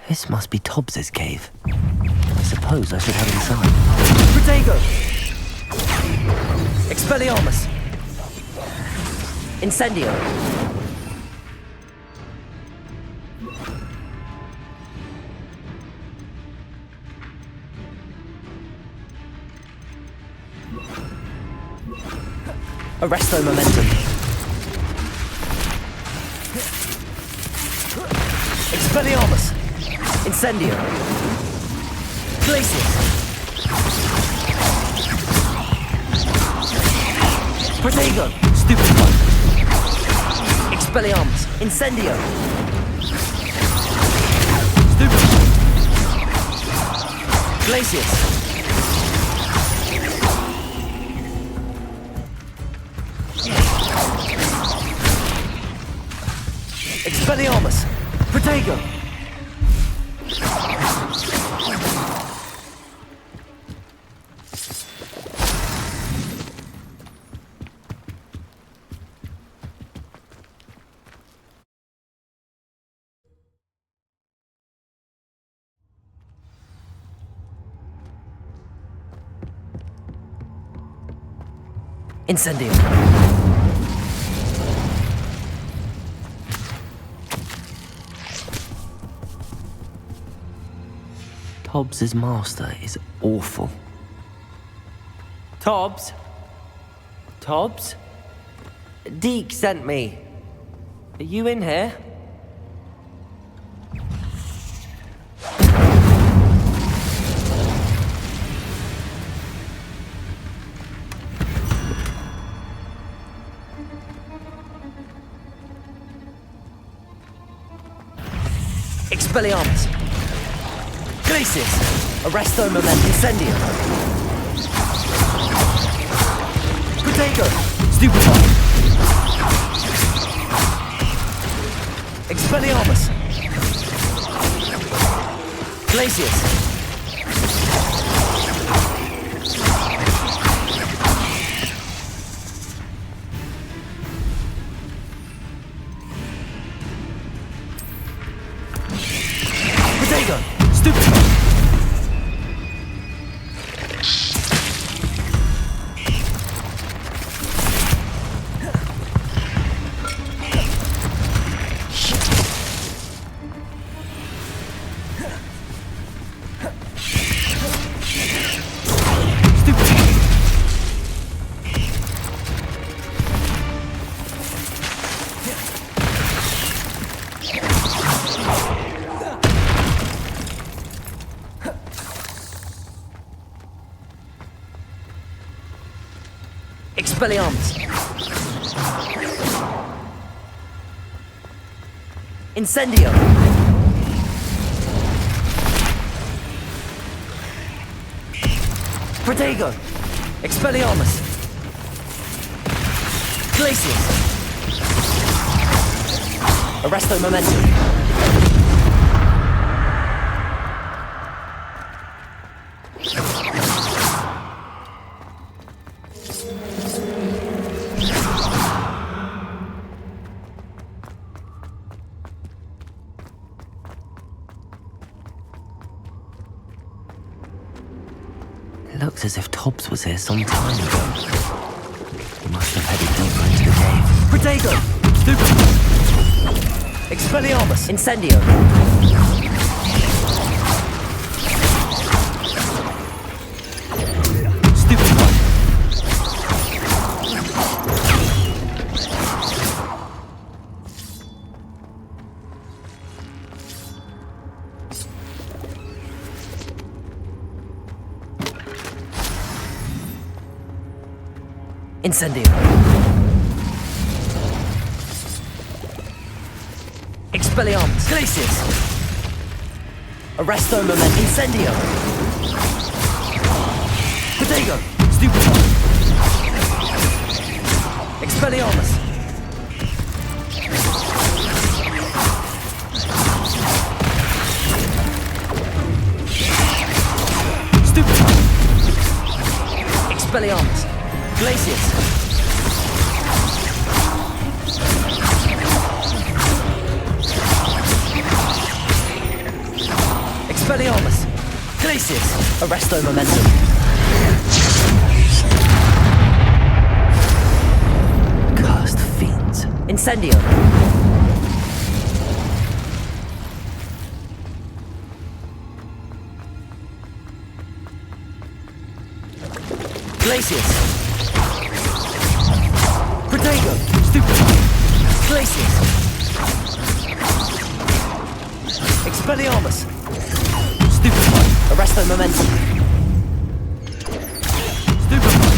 This must be Tobbs's cave. I suppose I should head inside. Protego! Expelliarmus! Incendio! Arresto momentum! Expelliarmus! Incendio! Glacius! Protego! Stupid one! Expelliarmus! Incendio! Stupid one! Glacius! Expelliarmus! Protego! Incendio! Tobbs's master is awful. Tobbs? Tobbs? Deke sent me. Are you in here? Expelliarmus! Glacius! Arresto momentum incendio! Protego! Stupefy! Expelliarmus! Glacius! Protego! Stupefy! Expelliarmus! Incendio! Protego! Expelliarmus! Glacius! Arresto momentum! It looks as if Tobbs was here some time ago. He must have headed deeper into the cave. Protego! Stupid! Expelliarmus! Incendio! Stupid one! Incendio! Expelliarmus! Glacius! Arresto momentum incendio! Protego! Stupid one! Expelliarmus! Stupid one! Expelliarmus! Glacius! Arresto momentum. Cursed fiends. Incendio. Glacius. Protego. Stupefy. Glacius. Expelliarmus. Stupefy. Arresto momentum. Stupefy.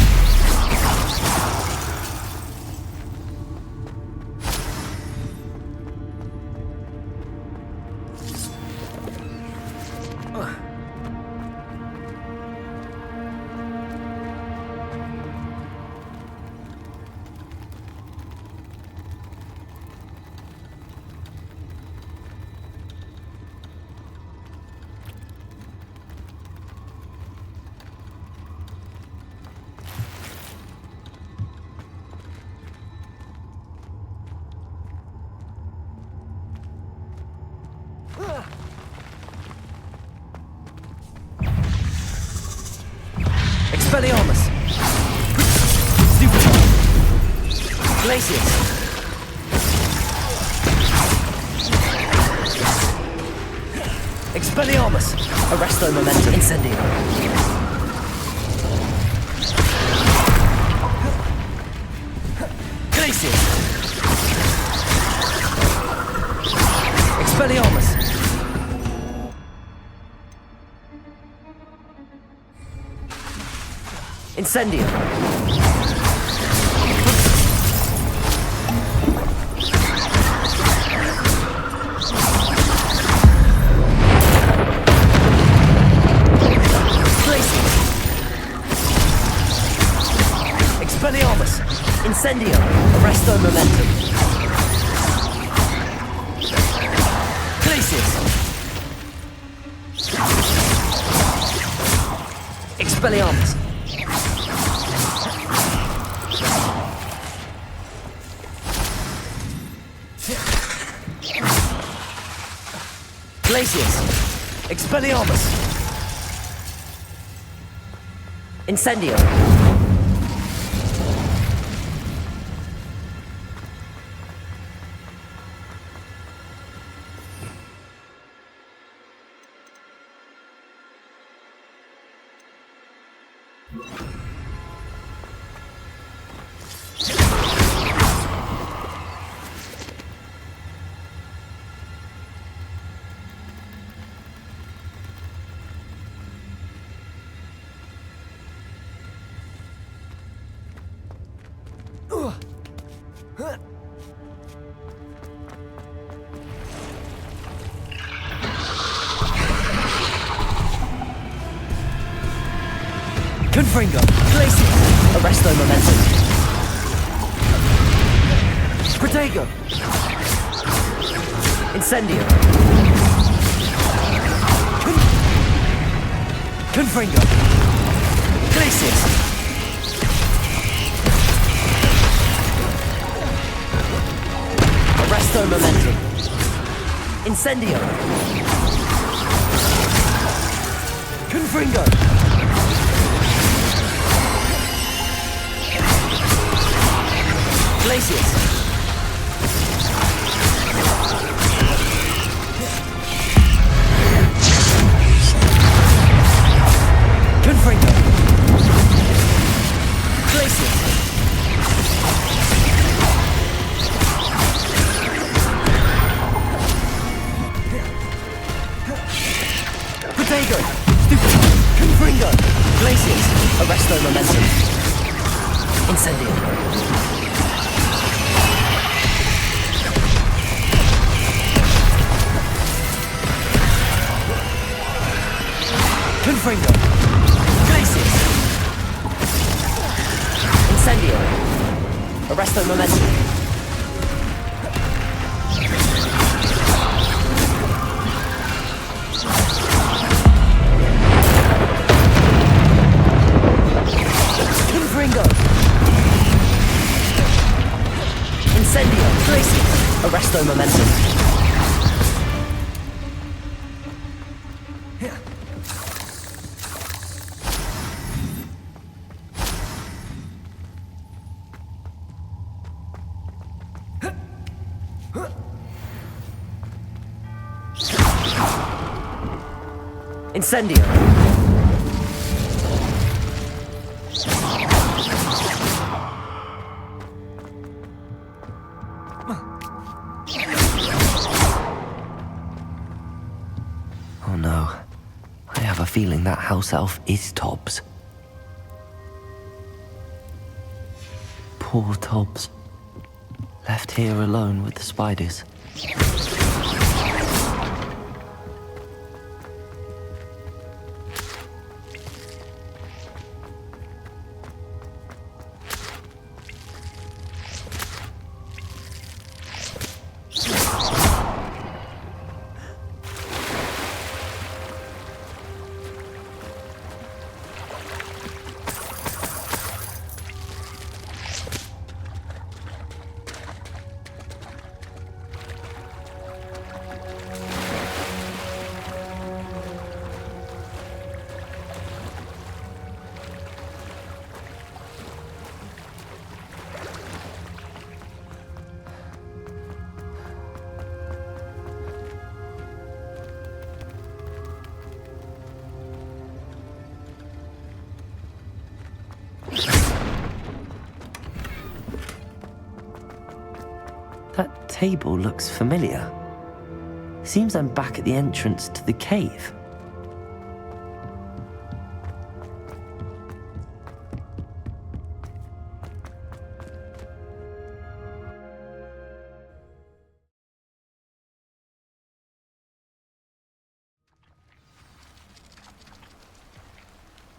Expelliarmus. Stupefy. Glacius. Expelliarmus. Arresto momentum. Incendio. Glacius. Expelliarmus. Incendio. Glacius. Expelliarmus. Incendio. Arresto momentum. Glacius. Expelliarmus. Glacius. Expelliarmus. Incendio. Confringo. Glacius. Arresto momentum. Protego. Incendio. Confringo. Glacius. Arresto momentum. Incendio. Confringo. Glacius. Confringo. Glacius. Protego. Stupid. Confringo. Glacius. Arresto momentum. Incendio. Confringo. Glacius. Incendio. Arresto momentum. Confringo. Incendio. Glacius. Arresto momentum. Incendio. Oh no. I have a feeling that house elf is Tobbs. Poor Tobbs. Left here alone with the spiders. That table looks familiar. Seems I'm back at the entrance to the cave.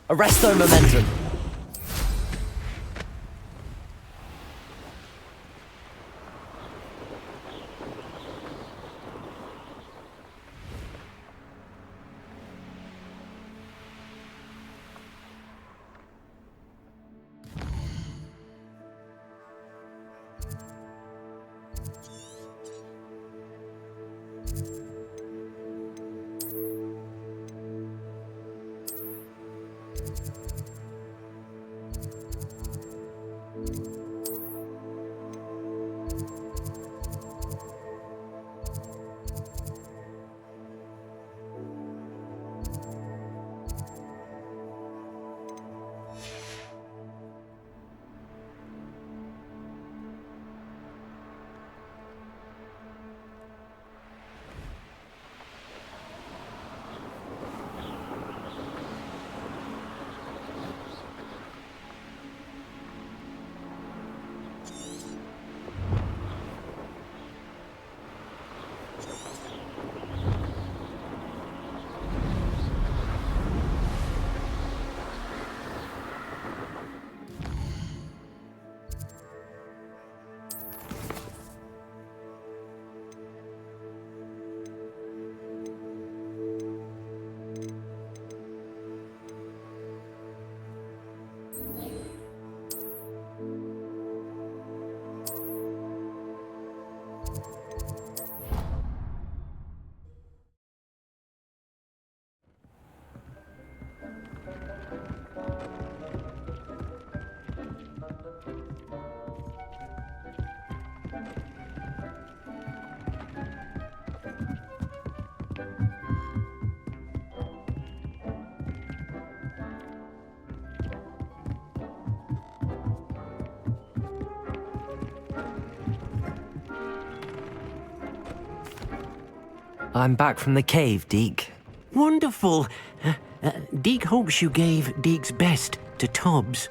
Arresto momentum. I'm back from the cave, Deke. Wonderful. Deke hopes you gave Deke's best to Tobbs.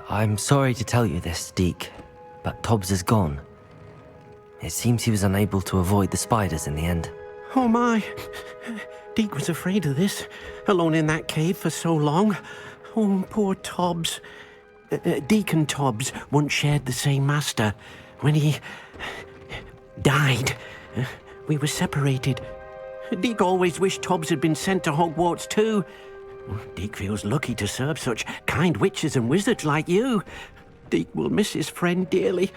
I'm sorry to tell you this, Deke, but Tobbs is gone. It seems he was unable to avoid the spiders in the end. Oh my. Deke was afraid of this, alone in that cave for so long. Oh, poor Tobbs. Deke and Tobbs once shared the same master. When he died, we were separated. Deke always wished Tobbs had been sent to Hogwarts too. Deke feels lucky to serve such kind witches and wizards like you. Deke will miss his friend dearly,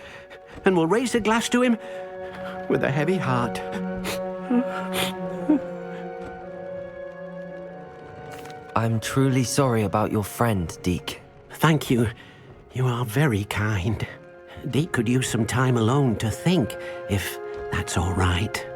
and will raise a glass to him with a heavy heart. I'm truly sorry about your friend, Deke. Thank you. You are very kind. Deke could use some time alone to think, if That's all right.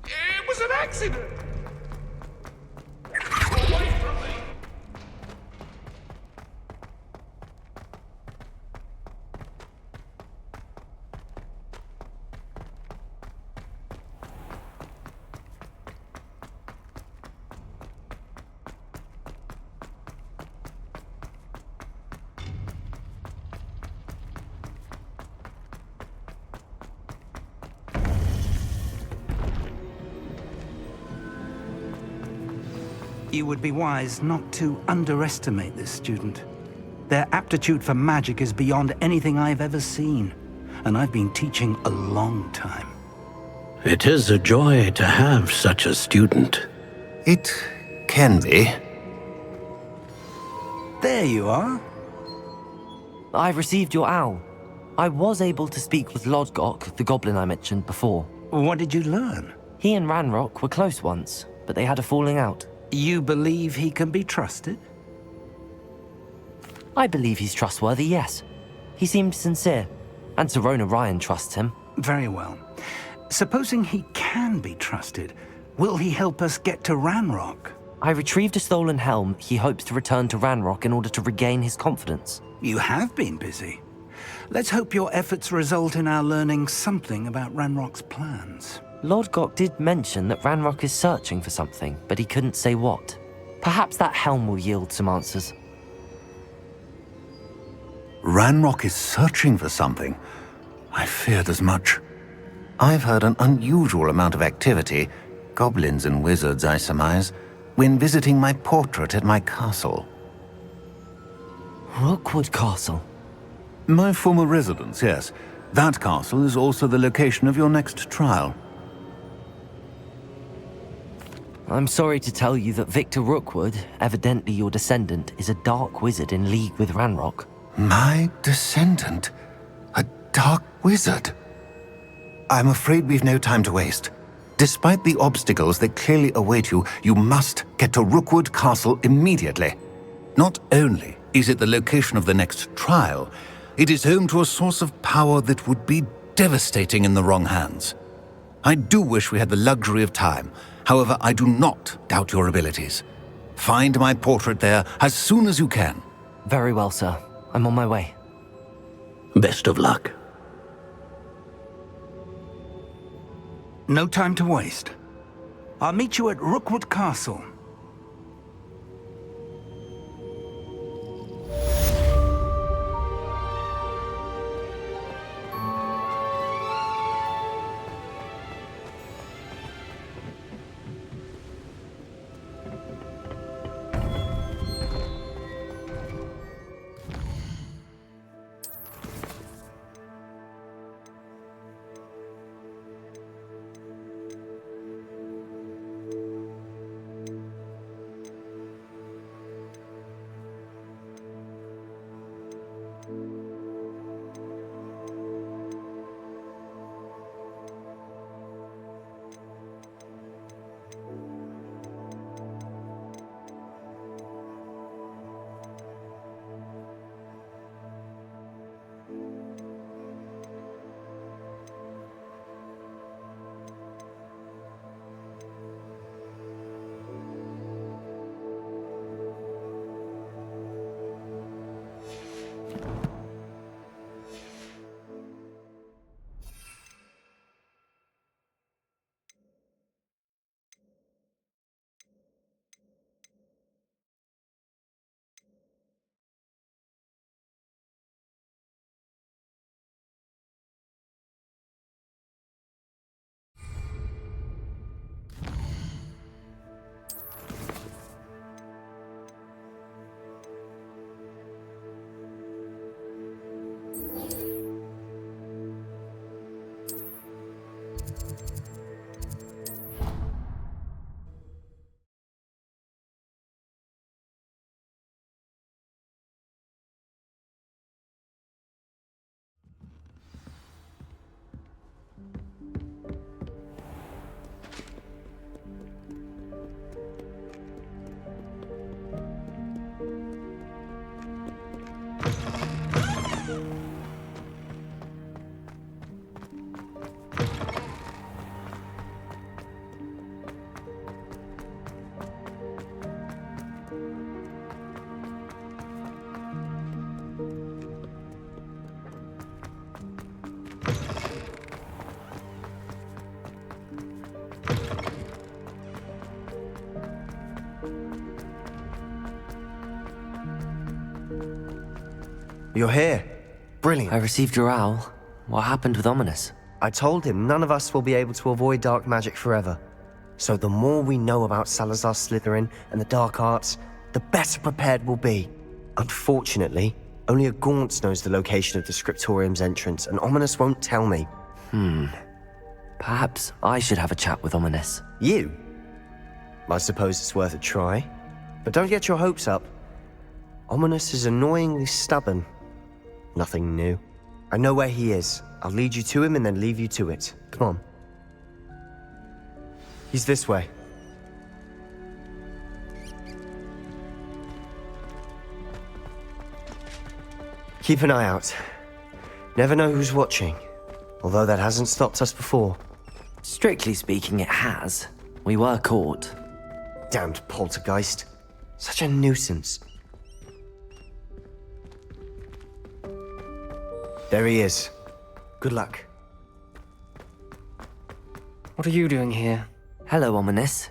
It was an accident! Away from me! You would be wise not to underestimate this student. Their aptitude for magic is beyond anything I've ever seen, and I've been teaching a long time. It is a joy to have such a student. It can be. There you are. I've received your owl. I was able to speak with Lodgok, the goblin I mentioned before. What did you learn? He and Ranrock were close once, but they had a falling out. You believe he can be trusted? I believe he's trustworthy, yes. He seemed sincere, and Sirona Ryan trusts him. Very well. Supposing he can be trusted, will he help us get to Ranrock? I retrieved a stolen helm he hopes to return to Ranrock in order to regain his confidence. You have been busy. Let's hope your efforts result in our learning something about Ranrock's plans. Lodgok did mention that Ranrock is searching for something, but he couldn't say what. Perhaps that helm will yield some answers. Ranrock is searching for something. I feared as much. I've heard an unusual amount of activity, goblins and wizards, I surmise, when visiting my portrait at my castle. Rookwood Castle. My former residence, yes. That castle is also the location of your next trial. I'm sorry to tell you that Victor Rookwood, evidently your descendant, is a dark wizard in league with Ranrock. My descendant? A dark wizard? I'm afraid we've no time to waste. Despite the obstacles that clearly await you, you must get to Rookwood Castle immediately. Not only is it the location of the next trial, it is home to a source of power that would be devastating in the wrong hands. I do wish we had the luxury of time. However, I do not doubt your abilities. Find my portrait there as soon as you can. Very well, sir. I'm on my way. Best of luck. No time to waste. I'll meet you at Rookwood Castle. You're here. Brilliant. I received your owl. What happened with Ominous? I told him none of us will be able to avoid dark magic forever. So the more we know about Salazar Slytherin and the dark arts, the better prepared we'll be. Unfortunately, only a Gaunt knows the location of the Skryptorium's entrance, and Ominous won't tell me. Perhaps I should have a chat with Ominous. You? I suppose it's worth a try. But don't get your hopes up. Ominous is annoyingly stubborn. Nothing new. I know where he is. I'll lead you to him and then leave you to it. Come on. He's this way. Keep an eye out. Never know who's watching. Although that hasn't stopped us before. Strictly speaking, it has. We were caught. Damned poltergeist. Such a nuisance. There he is. Good luck. What are you doing here? Hello, Ominous.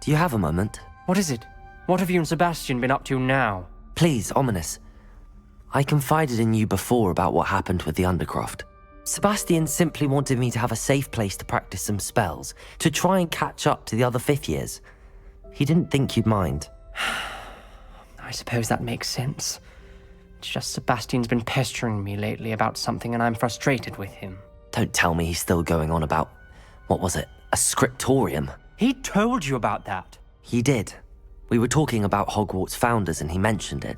Do you have a moment? What is it? What have you and Sebastian been up to now? Please, Ominous. I confided in you before about what happened with the Undercroft. Sebastian simply wanted me to have a safe place to practice some spells, to try and catch up to the other fifth years. He didn't think you'd mind. I suppose that makes sense. It's just Sebastian's been pestering me lately about something and I'm frustrated with him. Don't tell me he's still going on about, what was it, a Skryptorium? He told you about that. He did. We were talking about Hogwarts founders and he mentioned it.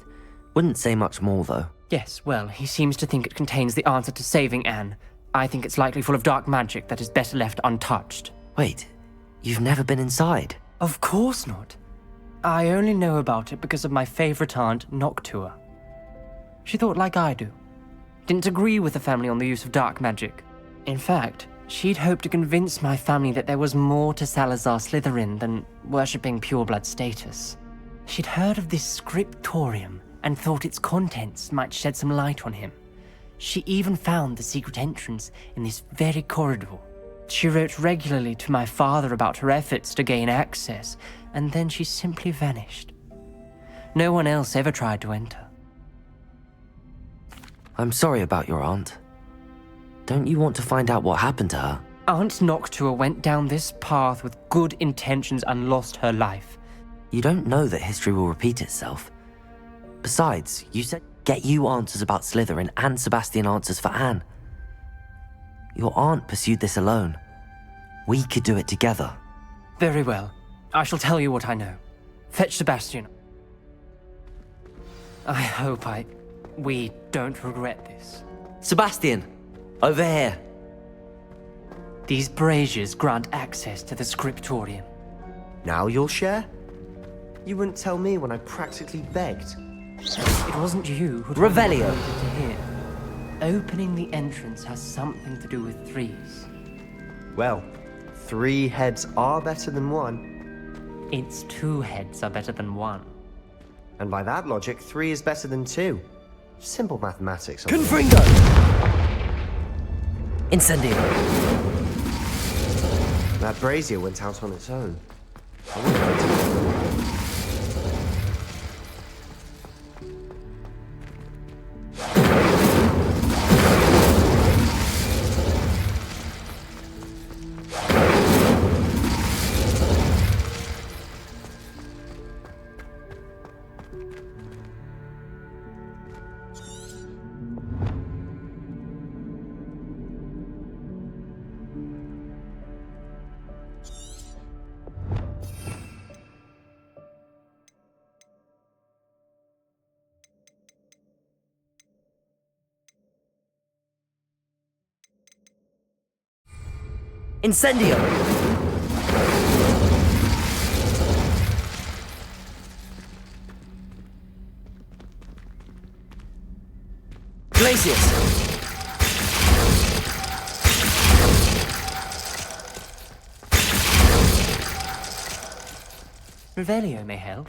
Wouldn't say much more, though. Yes, well, he seems to think it contains the answer to saving Anne. I think it's likely full of dark magic that is better left untouched. Wait, you've never been inside? Of course not. I only know about it because of my favorite aunt, Noctua. She thought like I do. Didn't agree with the family on the use of dark magic. In fact, she'd hoped to convince my family that there was more to Salazar Slytherin than worshipping pureblood status. She'd heard of this Skryptorium and thought its contents might shed some light on him. She even found the secret entrance in this very corridor. She wrote regularly to my father about her efforts to gain access, and then she simply vanished. No one else ever tried to enter. I'm sorry about your aunt. Don't you want to find out what happened to her? Aunt Noctua went down this path with good intentions and lost her life. You don't know that history will repeat itself. Besides, you said get you answers about Slytherin and Sebastian answers for Anne. Your aunt pursued this alone. We could do it together. Very well. I shall tell you what I know. Fetch Sebastian. I hope we don't regret this. Sebastian! Over here! These braziers grant access to the Skryptorium. Now you'll share? You wouldn't tell me when I practically begged. It wasn't you who Revelio. wanted to hear. Opening the entrance has something to do with threes. Well, 3 heads are better than 1. Its 2 heads are better than 1. And by that logic, 3 is better than 2. Simple mathematics. Confringo! Incendio! That brazier went out on its own. I wonder if it's- Incendio! Glacius! Revelio may help.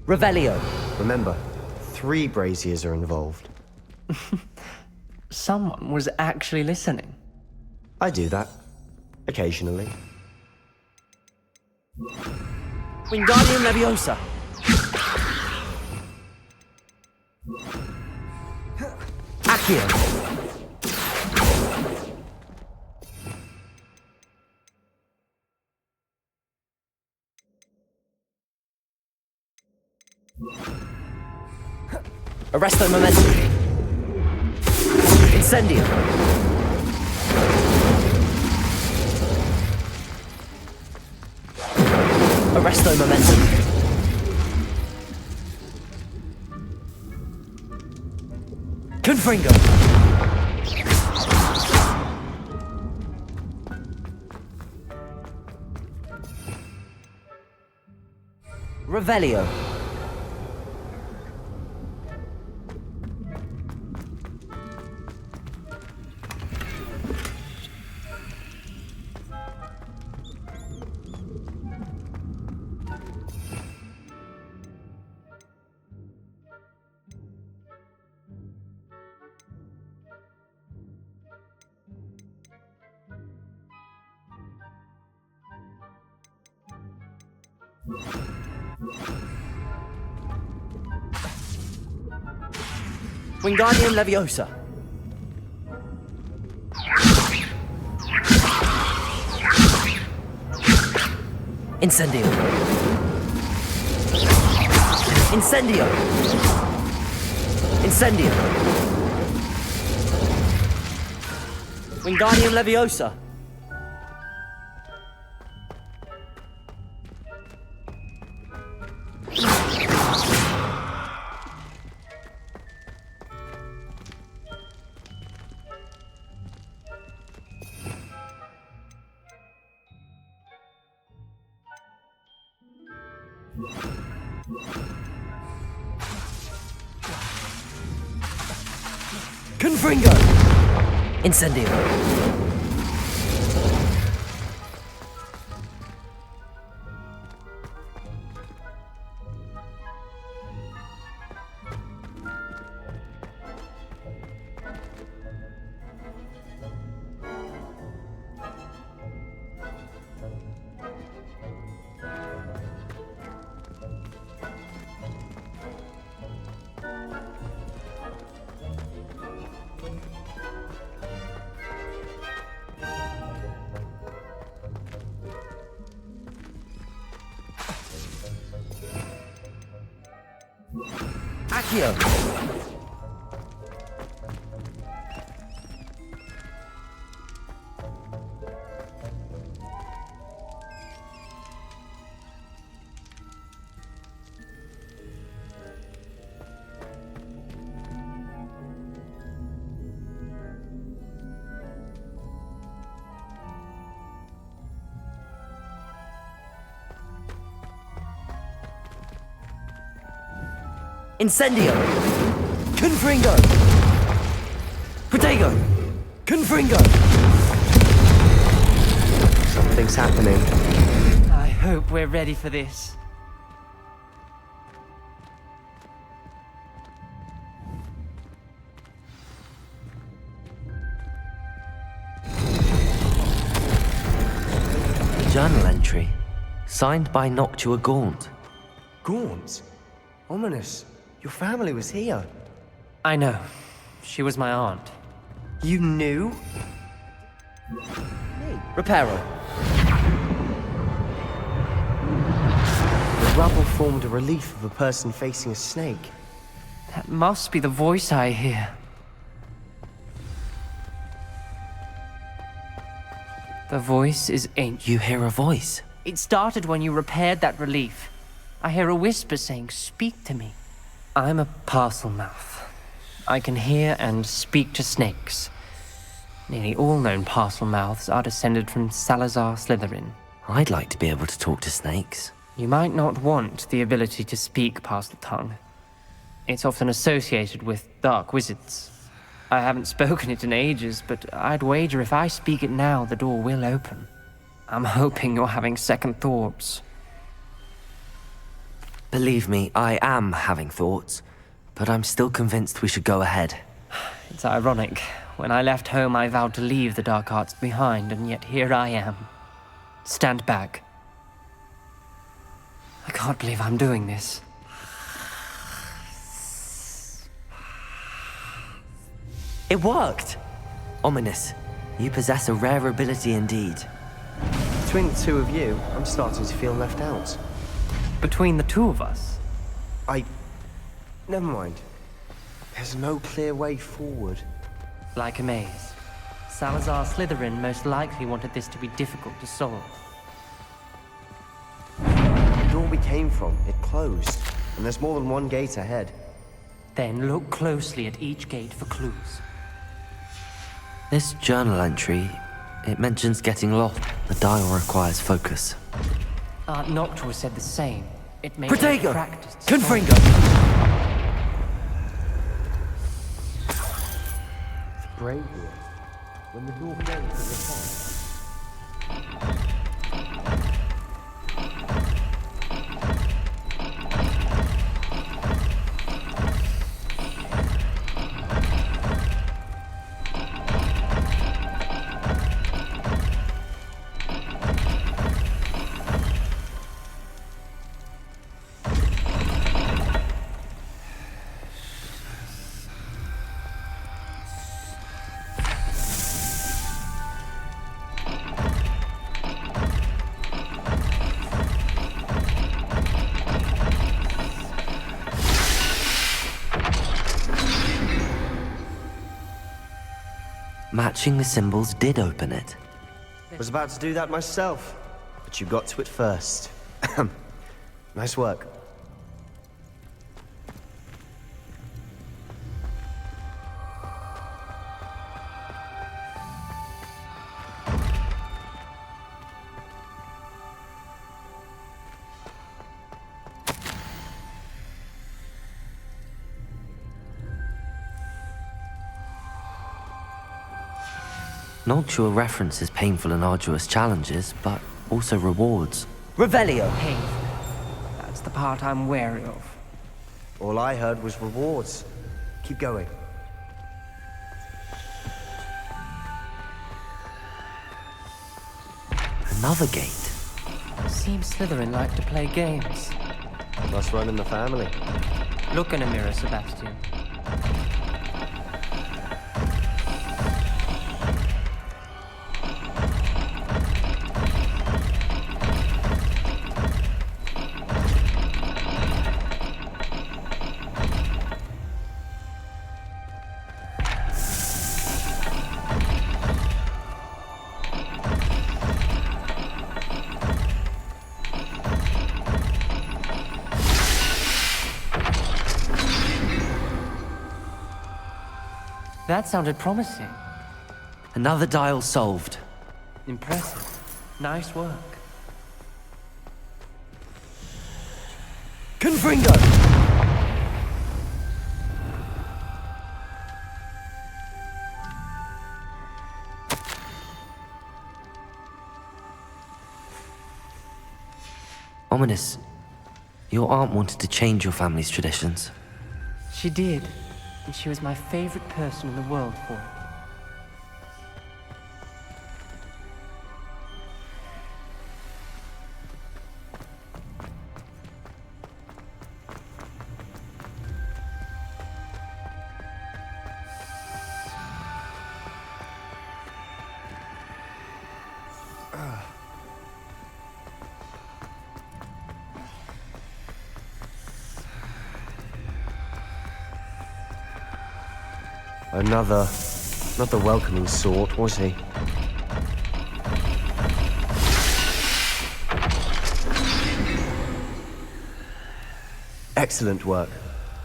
Revelio! Remember, 3 braziers are involved. Someone was actually listening. I do that. Occasionally. Wingardium Leviosa! Accio! Arresto Momentum! Incendio! Arresto Momentum! Confringo! Revelio! Wingardium Leviosa. Incendio. Incendio. Incendio. Wingardium Leviosa. Confringo. Incendio. Accio. Incendio. Confringo. Protego. Confringo. Something's happening. I hope we're ready for this. Journal entry. Signed by Noctua Gaunt. Gaunt? Ominous. Your family was here. I know. She was my aunt. You knew? Reparo. The rubble formed a relief of a person facing a snake. That must be the voice I hear. The voice is ancient. You hear a voice. It started when you repaired that relief. I hear a whisper saying, "Speak to me." I'm a parcel mouth. I can hear and speak to snakes. Nearly all known parcel mouths are descended from Salazar Slytherin. I'd like to be able to talk to snakes. You might not want the ability to speak parcel tongue. It's often associated with dark wizards. I haven't spoken it in ages, but I'd wager if I speak it now, the door will open. I'm hoping you're having second thoughts. Believe me, I am having thoughts, but I'm still convinced we should go ahead. It's ironic. When I left home, I vowed to leave the dark arts behind, and yet here I am. Stand back. I can't believe I'm doing this. It worked! Ominous. You possess a rare ability indeed. Between the two of you, I'm starting to feel left out. Between the two of us, Never mind. There's no clear way forward. like a maze. Salazar Slytherin most likely wanted this to be difficult to solve. The door we came from, it closed. And there's more than one gate ahead. Then look closely at each gate for clues. This journal entry, it mentions getting lost. The dial requires focus. Aunt Noctua said the same. It may Protego! take practice. to Confringo! It's brave here. When the door closed, touching the symbols did open it. I was about to do that myself, but you got to it first. Nice work. Noctua references painful and arduous challenges, but also rewards. Revelio. Hey, that's the part I'm wary of. All I heard was rewards. Keep going. Another gate. Seems Slytherin like to play games. Must run in the family. Look in a mirror, Sebastian. That sounded promising. Another dial solved. Impressive. Nice work. Confringo. Ominous, your aunt wanted to change your family's traditions. She did, and she was my favorite person in the world for it. Another, not the welcoming sort, was he? Excellent work.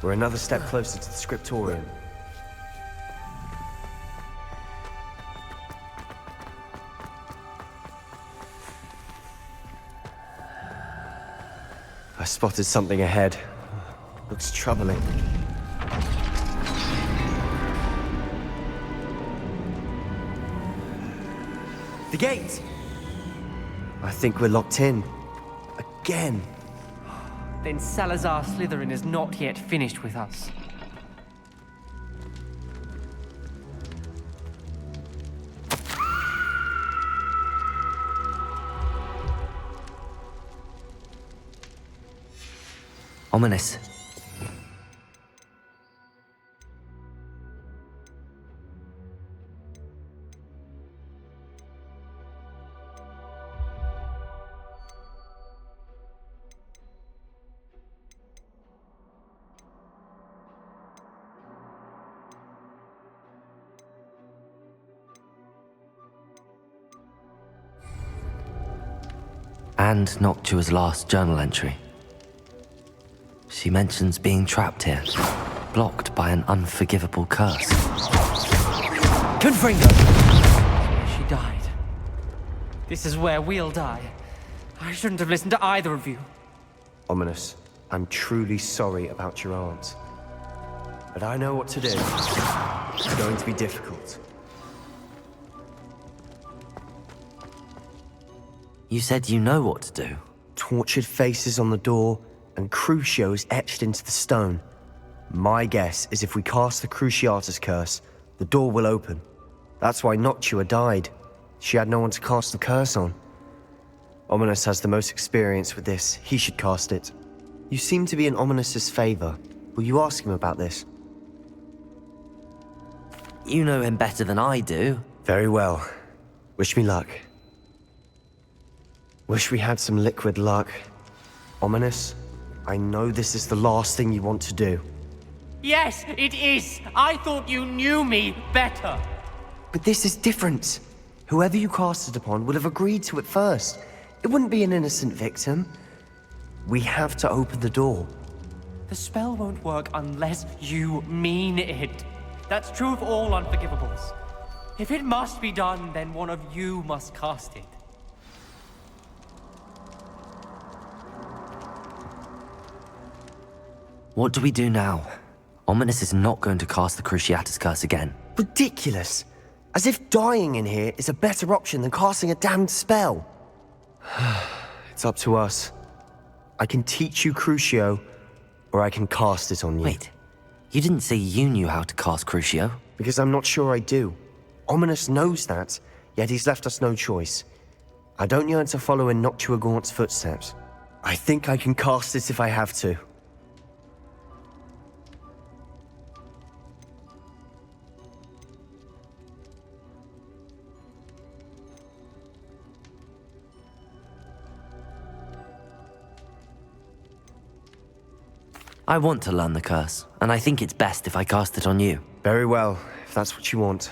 We're another step closer to the Skryptorium. I spotted something ahead. Looks troubling. The gate! I think we're locked in. Again. Then Salazar Slytherin is not yet finished with us. Ominous. And Noctua's last journal entry. She mentions being trapped here, blocked by an unforgivable curse. Confringo. She died. This is where we'll die. I shouldn't have listened to either of you. Ominous, I'm truly sorry about your aunt. But I know what to do. It's going to be difficult. You said you know what to do. Tortured faces on the door and Crucios etched into the stone. My guess is if we cast the Cruciatus curse, the door will open. That's why Noctua died. She had no one to cast the curse on. Ominous has the most experience with this. He should cast it. You seem to be in Ominous's favor. Will you ask him about this? You know him better than I do. Very well. Wish me luck. Wish we had some liquid luck. Ominous, I know this is the last thing you want to do. Yes, it is. I thought you knew me better. but this is different. Whoever you cast it upon would have agreed to it first. It wouldn't be an innocent victim. We have to open the door. The spell won't work unless you mean it. That's true of all unforgivables. If it must be done, then one of you must cast it. What do we do now? Ominous is not going to cast the Cruciatus Curse again. Ridiculous. As if dying in here is a better option than casting a damned spell. It's up to us. I can teach you Crucio, or I can cast it on you. Wait, you didn't say you knew how to cast Crucio? Because I'm not sure I do. Ominous knows that, yet he's left us no choice. I don't yearn to follow in Noctua Gaunt's footsteps. I think I can cast it if I have to. I want to learn the curse, and I think it's best if I cast it on you. Very well, if that's what you want.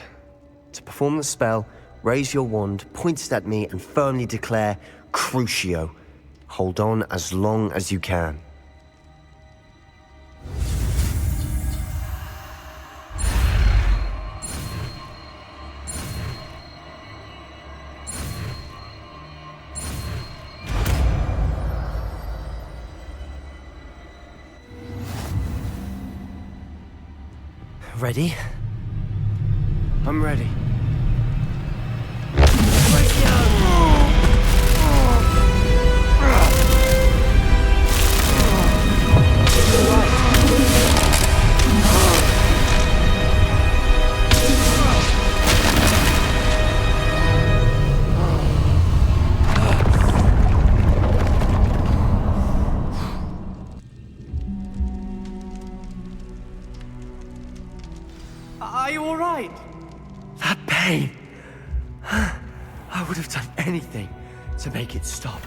To perform the spell, raise your wand, point it at me, and firmly declare Crucio. Hold on as long as you can. Ready? I'm ready. Are you all right? That pain! I would have done anything to make it stop.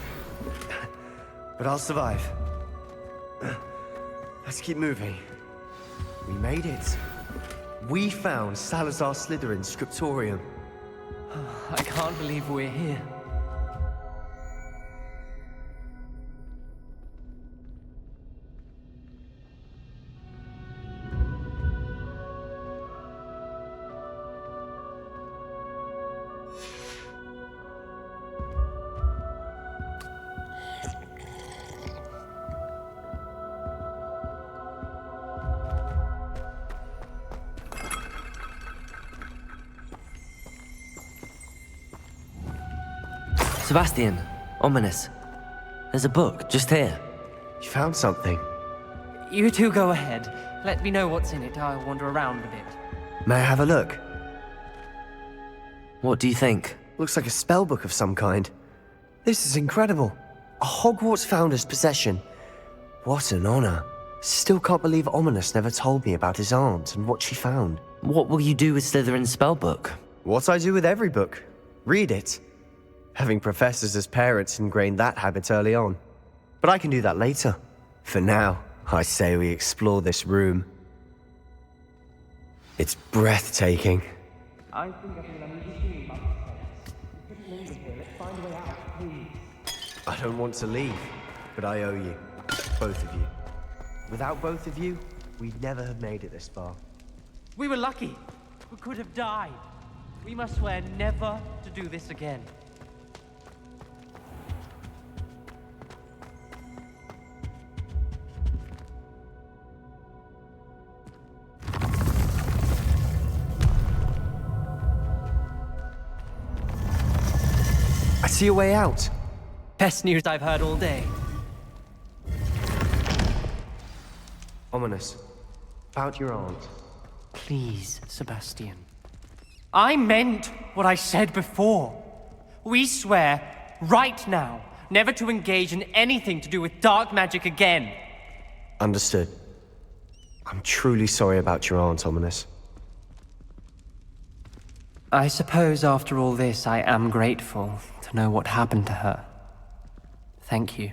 But I'll survive. Let's keep moving. We made it. We found Salazar Slytherin's Skryptorium. I can't believe we're here. Sebastian, Ominous. There's a book just here. You found something. You two go ahead. Let me know what's in it. I'll wander around a bit. May I have a look? What do you think? Looks like a spell book of some kind. This is incredible. A Hogwarts founder's possession. What an honor. Still can't believe Ominous never told me about his aunt and what she found. What will you do with Slytherin's spellbook? What I do with every book. Read it. Having professors as parents ingrained that habit early on. But I can do that later. For now, I say we explore this room. It's breathtaking. I think find a way out, please. I don't want to leave, but I owe you. Both of you. Without both of you, we'd never have made it this far. We were lucky. We could have died. We must swear never to do this again. I see a way out. Best news I've heard all day. Ominous. About your aunt. Please, Sebastian. I meant what I said before. We swear, right now, never to engage in anything to do with dark magic again. Understood. I'm truly sorry about your aunt, Ominous. I suppose after all this, I am grateful to know what happened to her. Thank you.